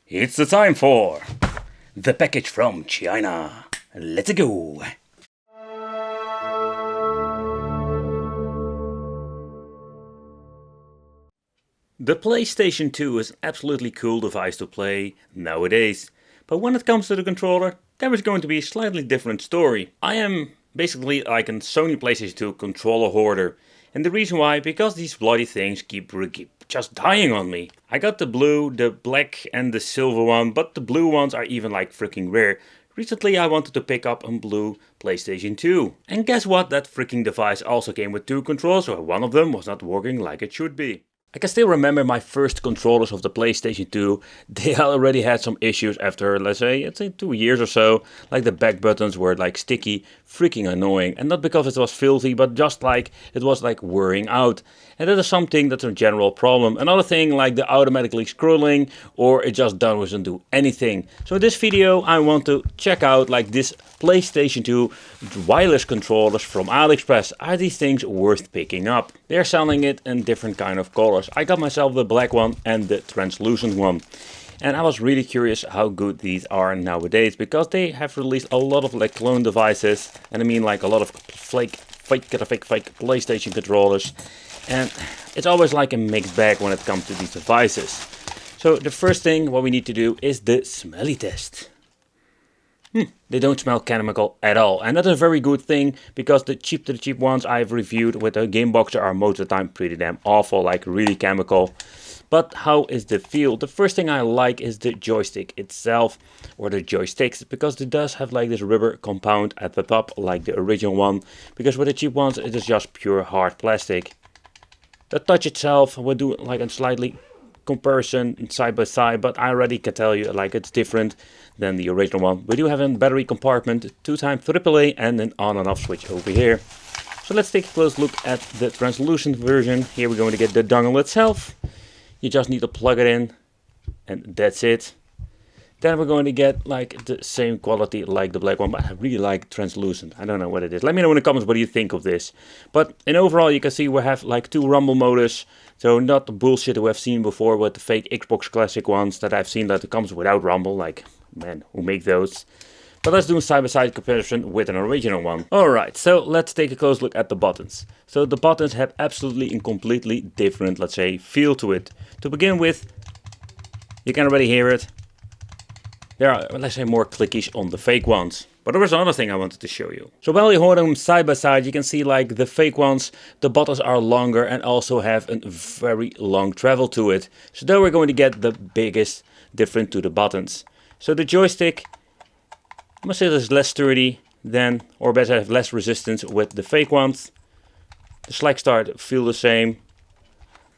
It's the time for the package from China. Let's go. The PlayStation 2 is an absolutely cool device to play nowadays. But when it comes to the controller, there is going to be a slightly different story. I am basically like a Sony PlayStation 2 controller hoarder. And the reason why, because these bloody things keep just dying on me. I got the blue, the black and the silver one, but the blue ones are even like freaking rare. Recently I wanted to pick up a blue PlayStation 2. And guess what, that freaking device also came with two controllers, so one of them was not working like it should be. I can still remember my first controllers of the PlayStation 2. They already had some issues after, let's say 2 years or so. Like the back buttons were like sticky, freaking annoying. And not because it was filthy, but just like it was like wearing out. And that is something that's a general problem. Another thing like the automatically scrolling, or it just doesn't do anything. So in this video I want to check out like this PlayStation 2 wireless controllers from AliExpress. Are these things worth picking up? They're selling it in different kind of colors. I got myself the black one and the translucent one. And I was really curious how good these are nowadays, because they have released a lot of like clone devices. And I mean like a lot of fake PlayStation controllers. And it's always like a mixed bag when it comes to these devices. So the first thing what we need to do is the smelly test. They don't smell chemical at all, and that's a very good thing, because the cheap ones I've reviewed with the game boxer are most of the time pretty damn awful, like really chemical. But how is the feel? The first thing I like is the joystick itself, or the joysticks, because it does have like this rubber compound at the top like the original one, because with the cheap ones it is just pure hard plastic. The touch itself will do like a slightly comparison side by side, but I already can tell you like it's different than the original one. We do have a battery compartment, 2x AAA, and an on and off switch over here. So let's take a close look at the translucent version. Here we're going to get the dongle itself. You just need to plug it in and that's it. Then we're going to get like the same quality like the black one, but I really like translucent. I don't know what it is. Let me know in the comments what do you think of this. But in overall you can see we have like two rumble motors. So not the bullshit we have seen before with the fake Xbox Classic ones that I've seen that it comes without rumble. Like, man, who make those? But let's do a side-by-side comparison with an original one. Alright, so let's take a close look at the buttons. So the buttons have absolutely and completely different, let's say, feel to it. To begin with, you can already hear it. There are, let's say, more clickies on the fake ones. But there was another thing I wanted to show you. So while you hold them side by side, you can see like the fake ones, the buttons are longer and also have a very long travel to it. So there we're going to get the biggest difference to the buttons. So the joystick, I must say, is less sturdy than, or better, have less resistance with the fake ones. The select start feel the same.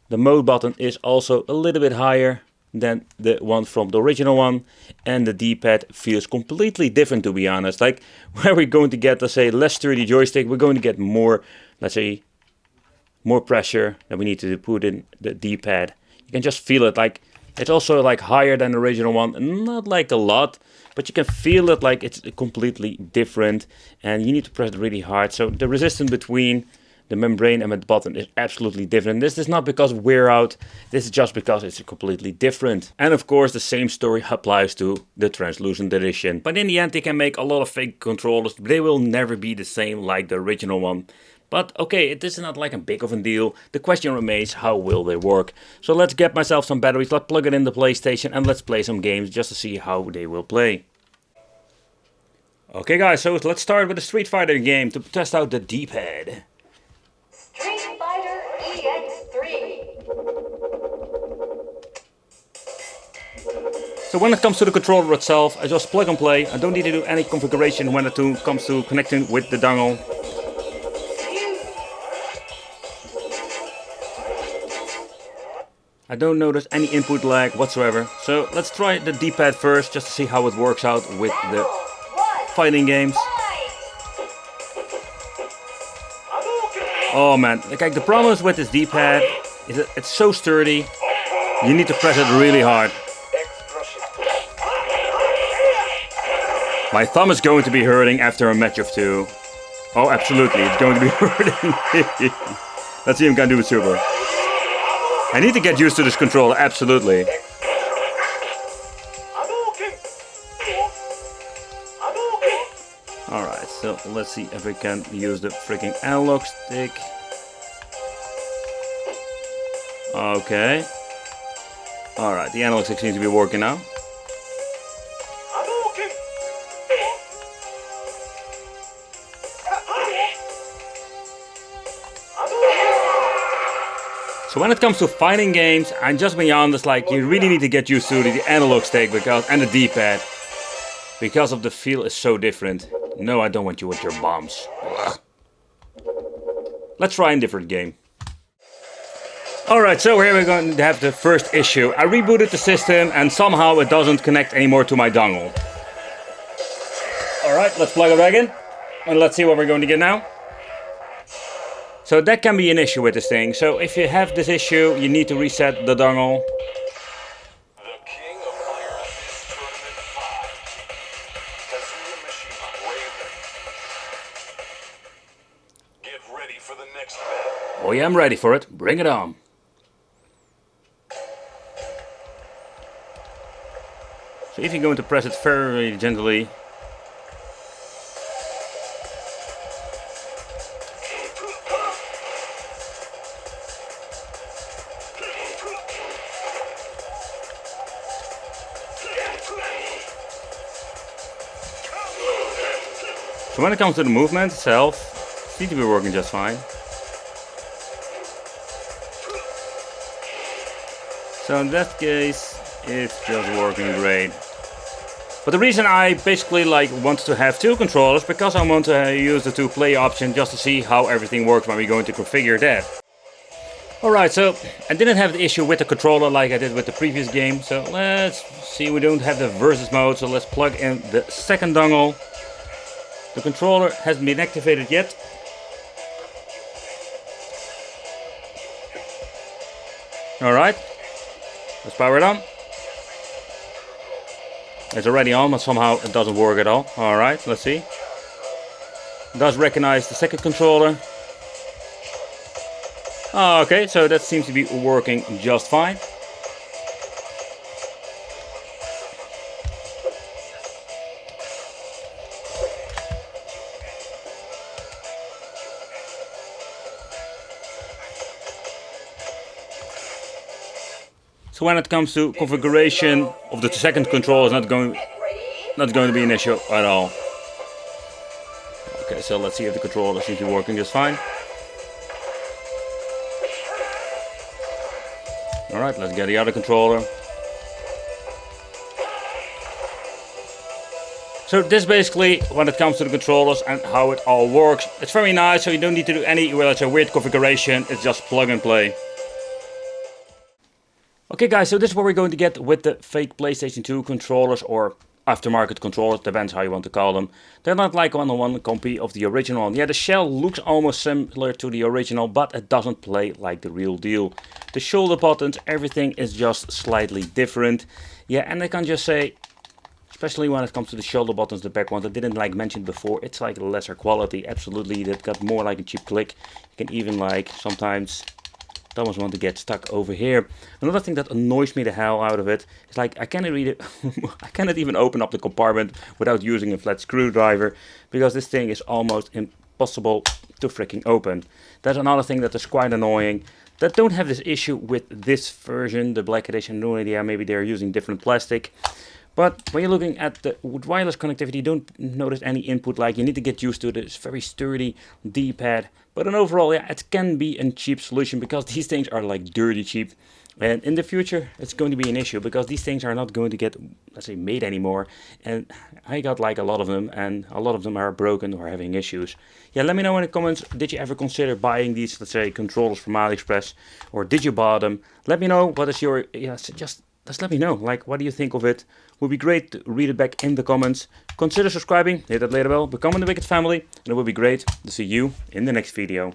The mode button is also a little bit higher than the one from the original one, and the D-pad feels completely different, to be honest. Like where we're going to get, let's say, less sturdy joystick, we're going to get more, let's say, more pressure that we need to put in the D-pad. You can just feel it, like it's also like higher than the original one, not like a lot, but you can feel it like it's completely different, and you need to press it really hard. So the resistance between the membrane and the button is absolutely different. This is not because of wear out, this is just because it's completely different. And of course the same story applies to the translucent edition. But in the end they can make a lot of fake controllers, but they will never be the same like the original one. But okay, it is not like a big of a deal. The question remains, how will they work? So let's get myself some batteries, let's plug it in the PlayStation and let's play some games just to see how they will play. Okay guys, so let's start with a Street Fighter game to test out the D-pad. Street Fighter EX3. So when it comes to the controller itself, I just plug and play. I don't need to do any configuration when it comes to connecting with the dongle. I don't notice any input lag whatsoever. So let's try the D-pad first, just to see how it works out with the fighting games. Oh man, like the problem is with this D-pad is that it's so sturdy, you need to press it really hard. My thumb is going to be hurting after a match of two. Oh, absolutely, it's going to be hurting. Let's see if I can do it super. I need to get used to this controller, absolutely. Alright, so let's see if we can use the freaking analog stick. Okay. Alright, the analog stick seems to be working now. So when it comes to fighting games, I'm just being honest, like you really need to get used to the analog stick and the D-pad. Because of the feel is so different. No, I don't want you with your bombs. Ugh. Let's try a different game. Alright, so here we're going to have the first issue. I rebooted the system and somehow it doesn't connect anymore to my dongle. Alright, let's plug it back in. And let's see what we're going to get now. So that can be an issue with this thing. So if you have this issue, you need to reset the dongle. The King of Iron Fist Tournament 5. Kazuya Mishima, Raven. Get ready for the next battle. Oh yeah, I'm ready for it. Bring it on. So if you're going to press it very gently. So when it comes to the movement itself, it seems to be working just fine. So in that case, it's just working great. But the reason I basically want to have two controllers, because I want to use the two play option just to see how everything works when we're going to configure that. Alright, so I didn't have the issue with the controller like I did with the previous game. So let's see, we don't have the versus mode, so let's plug in the second dongle. The controller hasn't been activated yet. Alright, let's power it on. It's already on, but somehow it doesn't work at all. Alright, let's see. It does recognize the second controller. Oh, okay, so that seems to be working just fine. So when it comes to configuration of the second controller, is not going to be an issue at all. Okay, so let's see if the controller seems to be working just fine. Alright, let's get the other controller. So this basically, when it comes to the controllers and how it all works, it's very nice, so you don't need to do any weird configuration, it's just plug and play. Okay guys, so this is what we're going to get with the fake PlayStation 2 controllers, or aftermarket controllers, depends how you want to call them. They're not like one-on-one copy of the original one. Yeah, the shell looks almost similar to the original, but it doesn't play like the real deal. The shoulder buttons, everything is just slightly different. Yeah, and I can just say, especially when it comes to the shoulder buttons, the back ones, I didn't mention before, it's like lesser quality, absolutely. They've got more like a cheap click. You can even sometimes almost want to get stuck over here. Another thing that annoys me the hell out of it is I cannot read it. I cannot even open up the compartment without using a flat screwdriver, because this thing is almost impossible to freaking open. That's another thing that is quite annoying. That don't have this issue with this version, the black edition. No idea, maybe they're using different plastic. But when you're looking at the wireless connectivity, you don't notice any input. You need to get used to this very sturdy D-pad. But in overall, yeah, it can be a cheap solution, because these things are dirty cheap. And in the future, it's going to be an issue, because these things are not going to get, let's say, made anymore. And I got a lot of them, and a lot of them are broken or having issues. Yeah, let me know in the comments, did you ever consider buying these, let's say, controllers from AliExpress? Or did you buy them? Let me know, what is your, just let me know, what do you think of it? Would be great to read it back in the comments. Consider subscribing, hit that later bell, become in the Wicked family, and it would be great to see you in the next video.